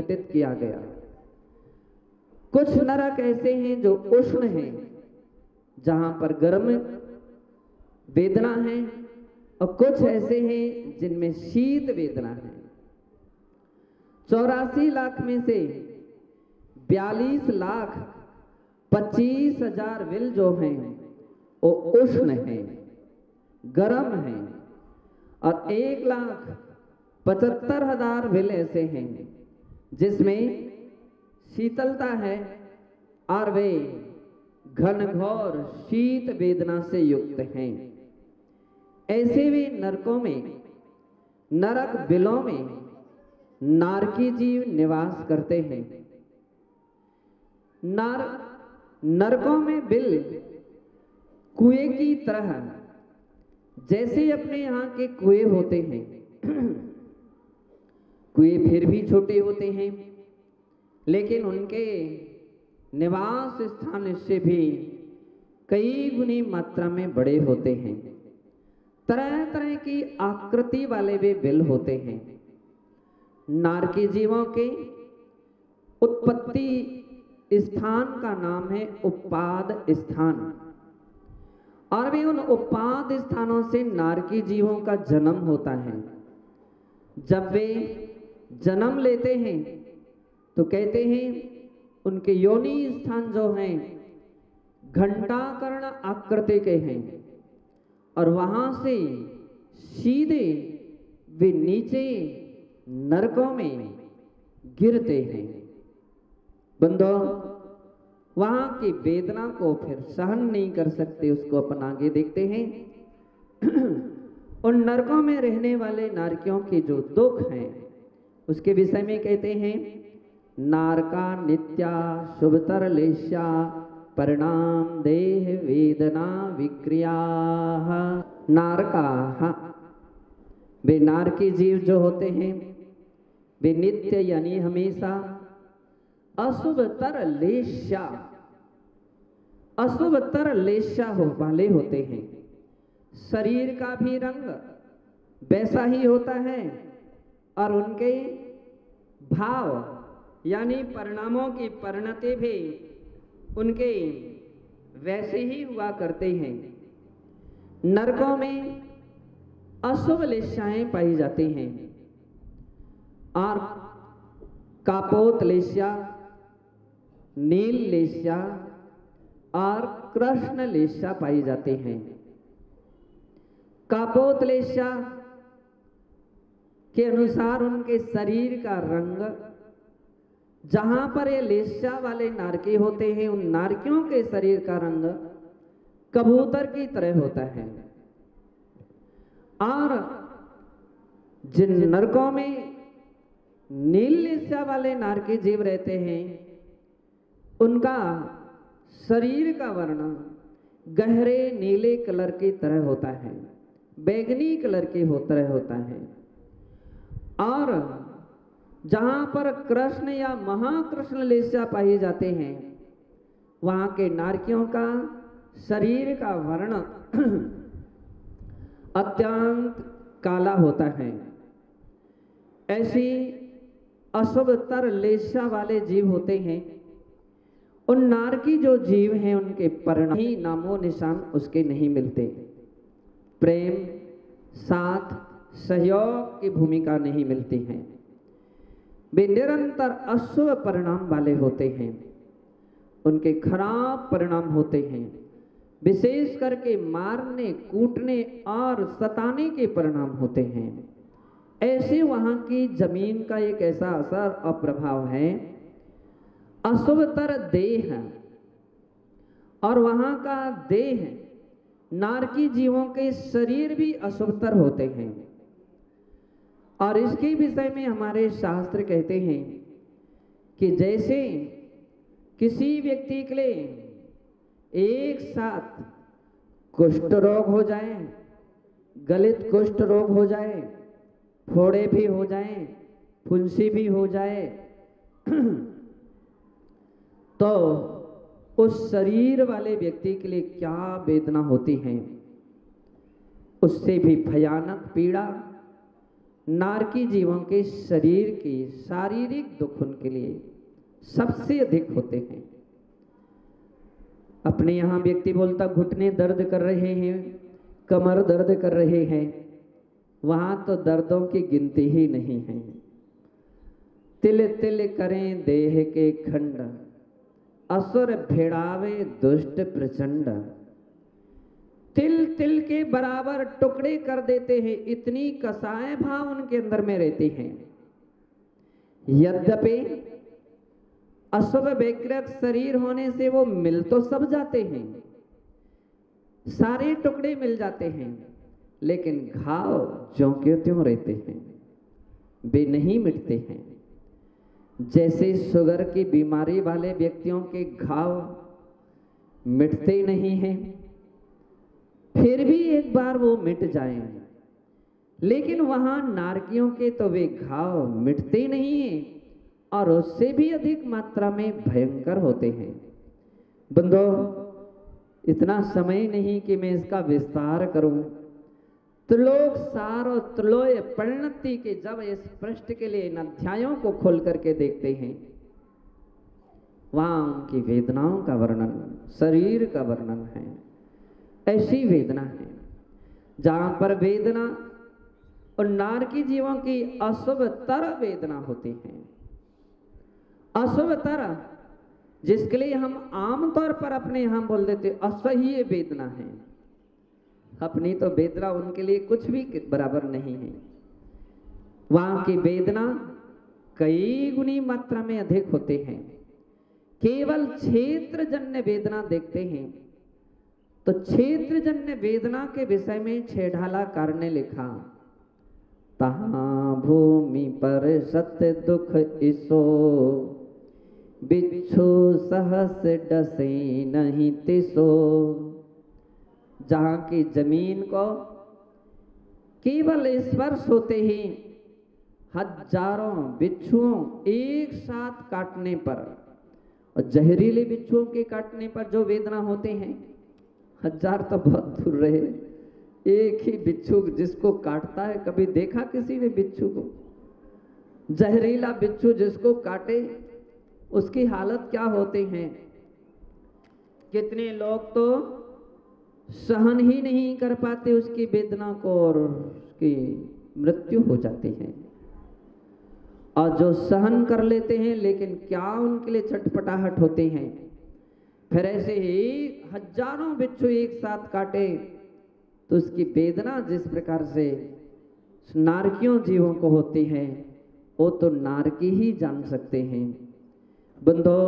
घटित किया गया। कुछ नरक ऐसे हैं जो उष्ण हैं, जहां पर गर्म वेदना है, और कुछ ऐसे हैं जिनमें शीत वेदना है। 84 लाख में से 42 लाख 25,000 विल जो हैं वो उष्ण हैं, गर्म हैं, और 1,75,000 विल ऐसे हैं जिसमें शीतलता है और वे घनघोर शीत वेदना से युक्त हैं। ऐसे वे नरकों में, नरक बिलों में नारकी जीव निवास करते हैं। नरकों में बिल कुएं की तरह, जैसे अपने यहाँ के कुएं होते हैं, कुएं फिर भी छोटे होते हैं, लेकिन उनके निवास स्थान इससे भी कई गुनी मात्रा में बड़े होते हैं। तरह तरह की आकृति वाले वे बिल होते हैं। नारकी जीवों के उत्पत्ति स्थान का नाम है उपाद स्थान, और वे उन उपाद स्थानों से नारकी जीवों का जन्म होता है। जब वे जन्म लेते हैं तो कहते हैं उनके योनि स्थान जो हैं घंटाकर्ण आकृति के हैं, और वहां से सीधे वे नीचे नरकों में गिरते हैं। बंदो, वहां की वेदना को फिर सहन नहीं कर सकते, उसको अपन आगे देखते हैं। उन नरकों में रहने वाले नारकियों के जो दुख हैं उसके विषय में कहते हैं, नारका नित्या शुभतर लेश्या परिणाम देह वेदना विक्रिया। नारका, वे नारकी जीव जो होते हैं वे नित्य यानी हमेशा अशुभतर लेश्या, अशुभतर लेश्या वाले होते हैं। शरीर का भी रंग वैसा ही होता है और उनके भाव यानी परिणामों की परिणति भी उनके वैसे ही हुआ करते हैं। नरकों में अशुभ लेश्याएं पाई जाती हैं और कापोत लेश्या, नील लेश्या और कृष्ण लेश्या पाई जाती हैं। कापोत लेश्या के अनुसार उनके शरीर का रंग, जहां पर ये लेश्या वाले नारकी होते हैं उन नारकियों के शरीर का रंग कबूतर की तरह होता है, और जिन नरकों में नील लेश्या वाले नारकी जीव रहते हैं उनका शरीर का वर्ण गहरे नीले कलर की तरह होता है, बैगनी कलर की तरह होता है। और जहां पर कृष्ण या महाकृष्ण लेश्या पाए जाते हैं वहां के नारकियों का शरीर का वर्ण अत्यंत काला होता है। ऐसी अशुभतर लेश्या वाले जीव होते हैं। उन नारकी जो जीव हैं उनके परिणाम ही नामो निशान उसके नहीं मिलते। प्रेम, साथ, सहयोग की भूमिका नहीं मिलती है। वे निरंतर अशुभ परिणाम वाले होते हैं, उनके खराब परिणाम होते हैं। विशेष करके मारने, कूटने और सताने के परिणाम होते हैं। ऐसे वहां की जमीन का एक ऐसा असर और प्रभाव है, अशुभतर देह, और वहां का देह नारकी जीवों के शरीर भी अशुभतर होते हैं। और इसके विषय में हमारे शास्त्र कहते हैं कि जैसे किसी व्यक्ति के लिए एक साथ कुष्ठ रोग हो जाए, गलित कुष्ठ रोग हो जाए, फोड़े भी हो जाए, फुंसी भी हो जाए, तो उस शरीर वाले व्यक्ति के लिए क्या वेदना होती है, उससे भी भयानक पीड़ा नारकी जीवों के शरीर की शारीरिक दुख उनके लिए सबसे अधिक होते हैं। अपने यहाँ व्यक्ति बोलता घुटने दर्द कर रहे हैं, कमर दर्द कर रहे हैं, वहां तो दर्दों की गिनती ही नहीं है। तिल तिल करें देह के खंड, असुर भिड़ावे दुष्ट प्रचंड। तिल तिल के बराबर टुकड़े कर देते हैं, इतनी कसाय भाव उनके अंदर में रहती हैं। यद्यपि अशुभ विकृत शरीर होने से वो मिल तो सब जाते हैं, सारे टुकड़े मिल जाते हैं, लेकिन घाव ज्यों के त्यों रहते हैं, वे नहीं मिटते हैं। जैसे शुगर की बीमारी वाले व्यक्तियों के घाव मिटते नहीं हैं, फिर भी एक बार वो मिट जाएं, लेकिन वहां नारकियों के तो वे घाव मिटते नहीं हैं और उससे भी अधिक मात्रा में भयंकर होते हैं। बंदो, इतना समय नहीं कि मैं इसका विस्तार करूं। त्रिलोक सार और त्रिलोय परिणति के जब इस पृष्ठ के लिए इन अध्यायों को खोल करके देखते हैं, वहां उनकी वेदनाओं का वर्णन, शरीर का वर्णन है। ऐसी वेदना है जहां पर वेदना और नारकी जीवों की अशुभतर वेदना होती है। अशुभतर, जिसके लिए हम आमतौर पर अपने यहां बोल देते असह्य वेदना है। अपनी तो वेदना उनके लिए कुछ भी बराबर नहीं है। वहां की वेदना कई गुनी मात्रा में अधिक होते हैं। केवल क्षेत्रजन्य वेदना देखते हैं तो क्षेत्रजन्य वेदना के विषय में छेड़ालाकार ने लिखा, तहां भूमि पर सत्य दुख इसो, बिच्छू सहस डसे नहीं तिसो। जहां की जमीन को केवल स्पर्श होते ही हजारों बिच्छुओं एक साथ काटने पर, और जहरीले बिच्छुओं के काटने पर जो वेदना होते हैं, हजार तो बहुत दूर रहे, एक ही बिच्छू जिसको काटता है, कभी देखा किसी ने बिच्छू को? जहरीला बिच्छू जिसको काटे उसकी हालत क्या होती है? कितने लोग तो सहन ही नहीं कर पाते उसकी वेदना को और उसकी मृत्यु हो जाती है। और जो सहन कर लेते हैं, लेकिन क्या उनके लिए छटपटाहट होती है। फिर ऐसे ही हजारों बिच्छू एक साथ काटे तो उसकी वेदना जिस प्रकार से नारकियों जीवों को होती है, वो तो नारकी ही जान सकते हैं। बंधो,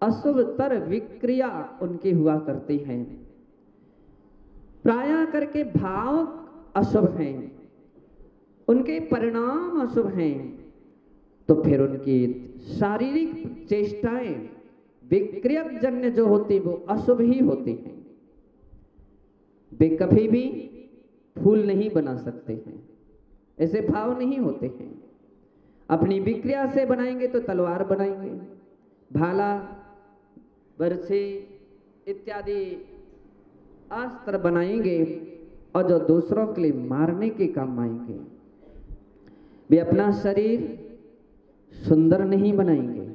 अशुभतर विक्रिया उनकी हुआ करती है। प्राय करके भाव अशुभ हैं, उनके परिणाम अशुभ हैं, तो फिर उनकी शारीरिक चेष्टाएं विक्रियक जन्य जो होती वो अशुभ ही होती हैं। वे कभी भी फूल नहीं बना सकते हैं, ऐसे भाव नहीं होते हैं। अपनी विक्रिया से बनाएंगे तो तलवार बनाएंगे, भाला, बरछी इत्यादि अस्त्र बनाएंगे, और जो दूसरों के लिए मारने के काम आएंगे। वे अपना शरीर सुंदर नहीं बनाएंगे,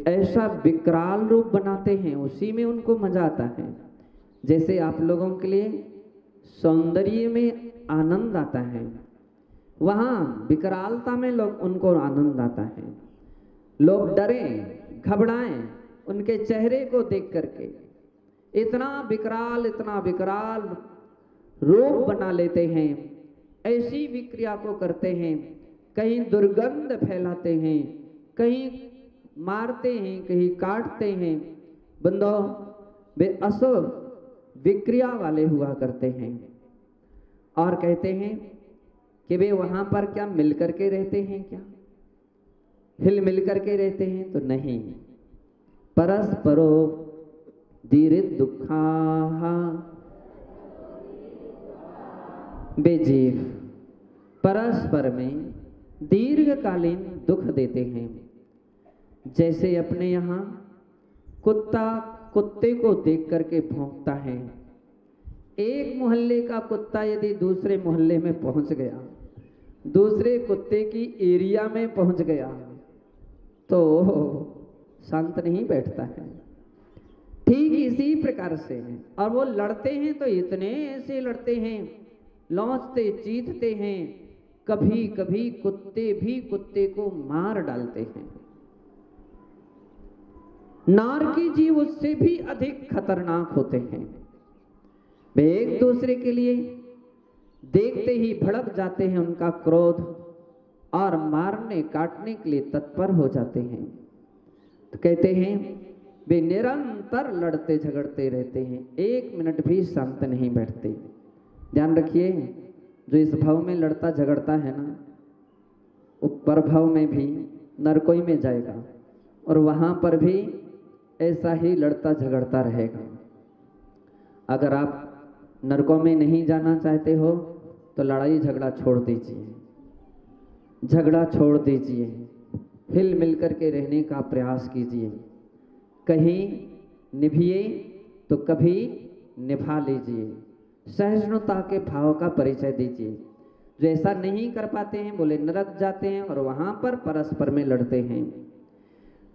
ऐसा विकराल रूप बनाते हैं, उसी में उनको मजा आता है। जैसे आप लोगों के लिए सौंदर्य में आनंद आता है, वहां विकरालता में लोग उनको आनंद आता है। लोग डरें, घबराएं उनके चेहरे को देख करके, इतना विकराल रूप बना लेते हैं, ऐसी विक्रिया को करते हैं। कहीं दुर्गंध फैलाते हैं, कहीं मारते हैं, कहीं काटते हैं। बंदो, वे अशुभ विक्रिया वाले हुआ करते हैं। और कहते हैं कि वे वहां पर क्या मिल करके रहते हैं? क्या हिल मिल करके रहते हैं? तो नहीं। परस्परो दीर्घ दुखा वे जीव परस्पर में दीर्घकालीन दुख देते हैं। जैसे अपने यहाँ कुत्ता कुत्ते को देख करके भौंकता है, एक मोहल्ले का कुत्ता यदि दूसरे मोहल्ले में पहुंच गया, दूसरे कुत्ते की एरिया में पहुंच गया, तो शांत नहीं बैठता है। ठीक इसी प्रकार से है। और वो लड़ते हैं तो इतने ऐसे लड़ते हैं, लौचते चीथते हैं, कभी कभी कुत्ते भी कुत्ते को मार डालते हैं। नारकी जीव उससे भी अधिक खतरनाक होते हैं। वे एक दूसरे के लिए देखते ही भड़क जाते हैं, उनका क्रोध, और मारने काटने के लिए तत्पर हो जाते हैं। तो कहते हैं वे निरंतर लड़ते झगड़ते रहते हैं, एक मिनट भी शांत नहीं बैठते। ध्यान रखिए, जो इस भाव में लड़ता झगड़ता है ना, ऊपर भाव में भी नरकोई में जाएगा और वहां पर भी ऐसा ही लड़ता झगड़ता रहेगा। अगर आप नरकों में नहीं जाना चाहते हो तो लड़ाई झगड़ा छोड़ दीजिए, झगड़ा छोड़ दीजिए, हिल मिल करके रहने का प्रयास कीजिए। कहीं निभिए तो कभी निभा लीजिए, सहिष्णुता के भाव का परिचय दीजिए। जो ऐसा नहीं कर पाते हैं बोले नरक जाते हैं और वहां पर परस्पर में लड़ते हैं।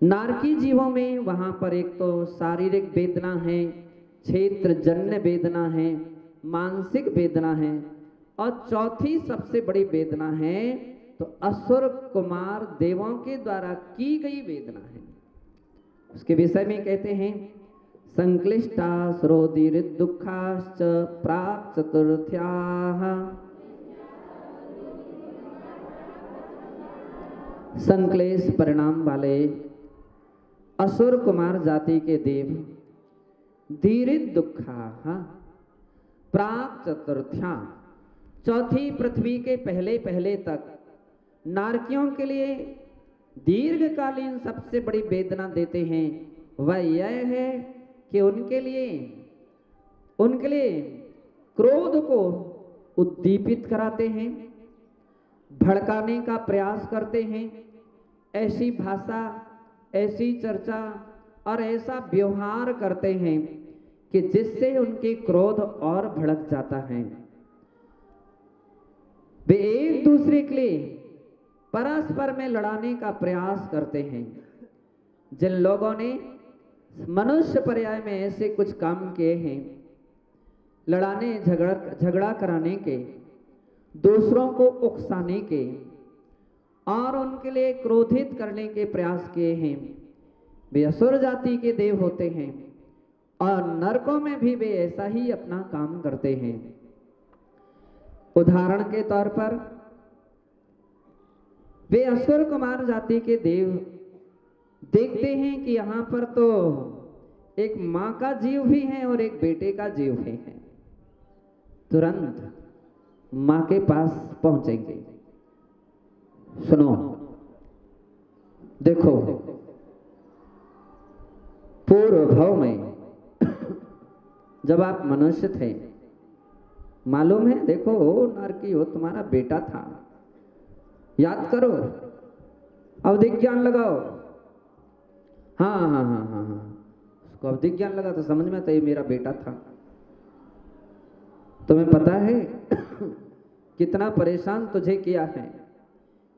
नारकी जीवों में वहां पर एक तो शारीरिक वेदना है, क्षेत्र जन्य वेदना है, मानसिक वेदना है, और चौथी सबसे बड़ी वेदना है तो असुर कुमार देवों के द्वारा की गई वेदना है। उसके विषय में कहते हैं संक्लिष्टा स्रोदीर दुखाश्च प्राक चतुर्थ्याः संक्लेश परिणाम वाले असुर कुमार जाति के देव धीरित दुखा प्राक चतुर्थ्या, चौथी पृथ्वी के पहले पहले तक नारकियों के लिए दीर्घकालीन सबसे बड़ी वेदना देते हैं। वह यह है कि उनके लिए क्रोध को उद्दीपित कराते हैं, भड़काने का प्रयास करते हैं, ऐसी भाषा, ऐसी चर्चा और ऐसा व्यवहार करते हैं कि जिससे उनके क्रोध और भड़क जाता है। वे एक दूसरे के लिए परस्पर में लड़ाने का प्रयास करते हैं। जिन लोगों ने मनुष्य पर्याय में ऐसे कुछ काम किए हैं, लड़ाने झगड़ा कराने के, दूसरों को उकसाने के और उनके लिए क्रोधित करने के प्रयास किए हैं, वे असुर जाति के देव होते हैं और नरकों में भी वे ऐसा ही अपना काम करते हैं। उदाहरण के तौर पर वे असुर कुमार जाति के देव देखते हैं कि यहां पर तो एक मां का जीव भी है और एक बेटे का जीव भी है, तुरंत मां के पास पहुंचेंगे। सुनो, देखो, पूर्व भाव में जब आप मनुष्य थे, मालूम है, देखो नारकी हो, तुम्हारा बेटा था, याद करो, अवधिक ज्ञान लगाओ। हाँ, उसको अवधिक ज्ञान लगा तो समझ में आता ये मेरा बेटा था। तुम्हें पता है कितना परेशान तुझे किया है,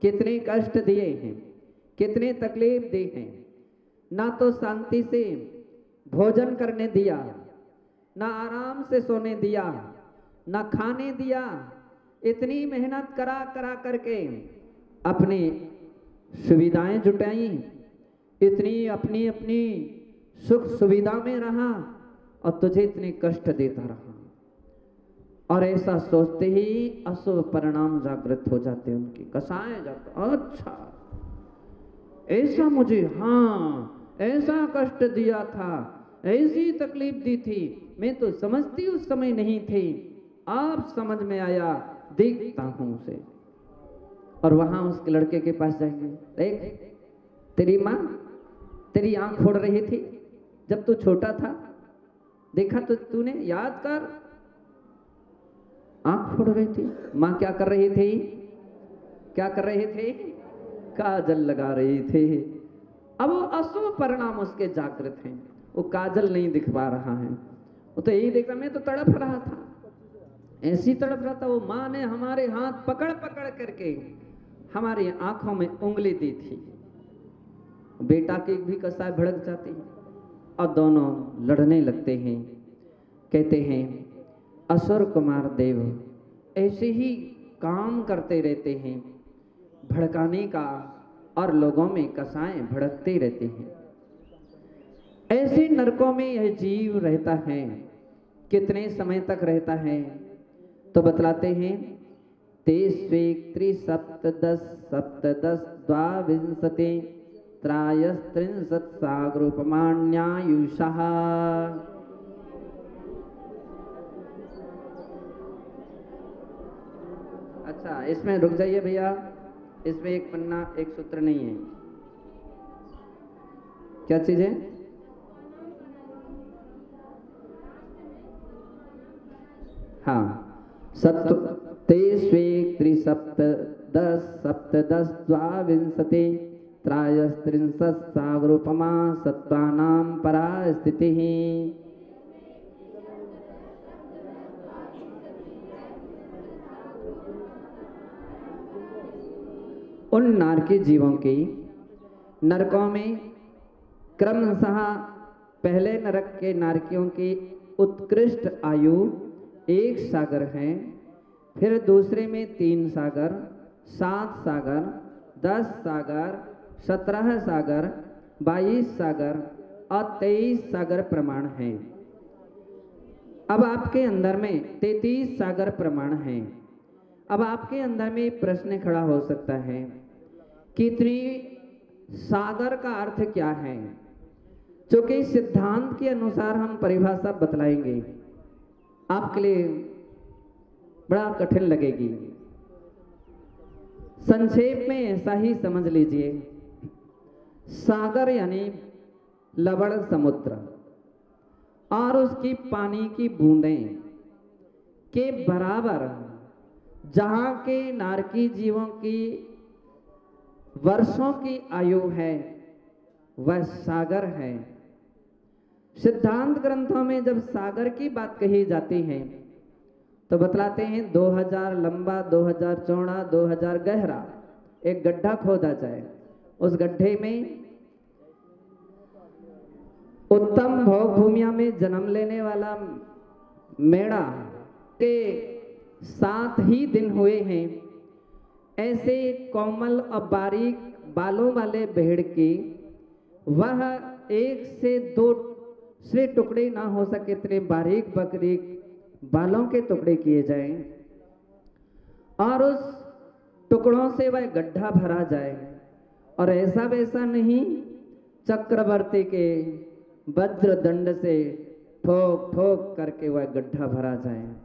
कितने कष्ट दिए हैं, कितने तकलीफ दी हैं, ना तो शांति से भोजन करने दिया, ना आराम से सोने दिया, ना खाने दिया। इतनी मेहनत करा करके अपनी सुविधाएं जुटाई, इतनी अपनी अपनी सुख सुविधा में रहा और तुझे इतने कष्ट देता रहा। और ऐसा सोचते ही अशुभ परिणाम जागृत हो जाते हैं, उनकी कसाएं जाते, अच्छा ऐसा मुझे, हाँ ऐसा कष्ट दिया था, ऐसी तकलीफ दी थी, मैं तो समझती उस समय नहीं थी, अब समझ में आया, देखता हूं उसे। और वहां उसके लड़के के पास जाएंगे, देख तेरी माँ तेरी आंख फोड़ रही थी जब तू छोटा था, देखा तो तूने, याद कर, आंख फोड़ रही थी। माँ क्या कर रही थी, क्या कर रहे थे, काजल लगा रही थे। अब वो अशुभ परिणाम उसके जागृत हैं, वो काजल नहीं दिख पा रहा है, वो तो यही देख रहा, मैं तो तड़प रहा था, ऐसी तड़प रहा था, वो माँ ने हमारे हाथ पकड़ पकड़ करके हमारी आंखों में उंगली दी थी। बेटा की भी कसाय भड़क जाती है और दोनों लड़ने लगते हैं। कहते हैं असुर कुमार देव ऐसे ही काम करते रहते हैं, भड़काने का, और लोगों में कसाएं भड़कते रहते हैं। ऐसे नरकों में यह जीव रहता है। कितने समय तक रहता है तो बतलाते हैं, तेस्वेक त्रिसप्तदश सप्तदश द्वाविंशति त्रायस्त्रिंशत् सागरोपमाण्यायुषः। अच्छा, इसमें रुक जाइए भैया, इसमें एक पन्ना एक सूत्र नहीं है। क्या चीज है? हाँ, तेस्वेक त्रिसप्तदश सप्तदश द्वाविंशति त्रायस्त्रिंशत् सागरोपमा सत्त्वानां परा स्थितिः। उन नारकी जीवों की नरकों में क्रमशः पहले नरक के नारकियों की उत्कृष्ट आयु 1 सागर है, फिर दूसरे में 3 सागर, 7 सागर, 10 सागर, 17 सागर, 22 सागर और 23 सागर प्रमाण है। अब आपके अंदर में 33 सागर प्रमाण है। अब आपके अंदर में प्रश्न खड़ा हो सकता है कि सागर का अर्थ क्या है? क्योंकि सिद्धांत के अनुसार हम परिभाषा बतलाएंगे, आपके लिए बड़ा कठिन लगेगी। संक्षेप में ऐसा ही समझ लीजिए, सागर यानी लवण समुद्र और उसकी पानी की बूंदें के बराबर जहां के नारकी जीवों की वर्षों की आयु है वह सागर है। सिद्धांत ग्रंथों में जब सागर की बात कही जाती है तो बतलाते हैं 2000 लंबा, 2000 चौड़ा, 2000 गहरा एक गड्ढा खोदा जाए, उस गड्ढे में उत्तम भोग भूमिया में जन्म लेने वाला मेढ़ा के 7 ही दिन हुए हैं, ऐसे कोमल और बारीक बालों वाले भेड़ की वह 1 से 2 से टुकड़े ना हो सके इतने बारीक बारीक बालों के टुकड़े किए जाएं और उस टुकड़ों से वह गड्ढा भरा जाए, और ऐसा वैसा नहीं, चक्रवर्ती के वज्र दंड से ठोक ठोक करके वह गड्ढा भरा जाए।